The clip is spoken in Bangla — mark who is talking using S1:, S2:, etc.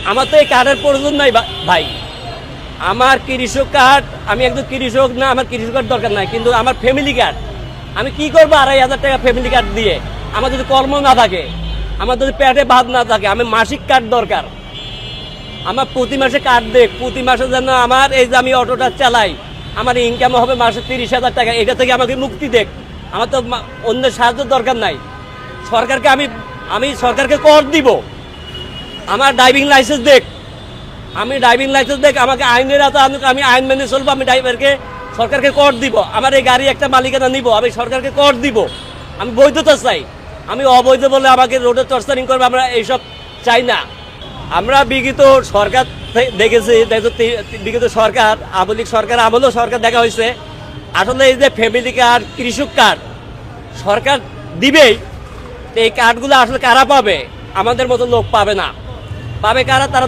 S1: আমার তো এই কার্ডের প্রয়োজন নাই ভাই। আমার কৃষক কার্ড, আমি একদম কৃষক না, আমার কৃষক কার্ড দরকার নাই, কিন্তু আমার ফ্যামিলি কার্ড আমি কি করবো 2,500 টাকা ফ্যামিলি কার্ড দিয়ে? আমার যদি কর্ম না থাকে, আমার যদি পেটে ভাত না থাকে, আমি মাসিক কার্ড দরকার। আমার প্রতি মাসে কার্ড দেখ, প্রতি মাসে যেন আমার এই যে আমি অটোটা চালাই, আমার ইনকাম হবে মাসে 30,000 টাকা, এটা থেকে আমাকে মুক্তি দেখ। আমার তো অন্যের সাহায্য দরকার নাই। সরকারকে আমি সরকারকে কর দিব। আমার ড্রাইভিং লাইসেন্স দেখ, আমাকে আইনের আওতা, আমি আইন মেনে চলবো। আমি ড্রাইভারকে সরকারকে কর দিব। আমার এই গাড়ি একটা মালিকানা নিব, আমি সরকারকে কর দিব। আমি বৈধতা চাই। আমি অবৈধ বলে আমাকে রোডে টর্চারিং করবে, আমরা এইসব চাই না। আমরা বিগত সরকার দেখেছি, বিগত সরকার, আওয়ামী লীগ সরকার আমলেও সরকার দেখা হয়েছে। আসলে এই যে ফ্যামিলি কার্ড, কৃষক কার্ড সরকার দিবেই, এই কার্ডগুলো আসলে কারা পাবে? আমাদের মতো লোক পাবে না। পাবে কারা? তারা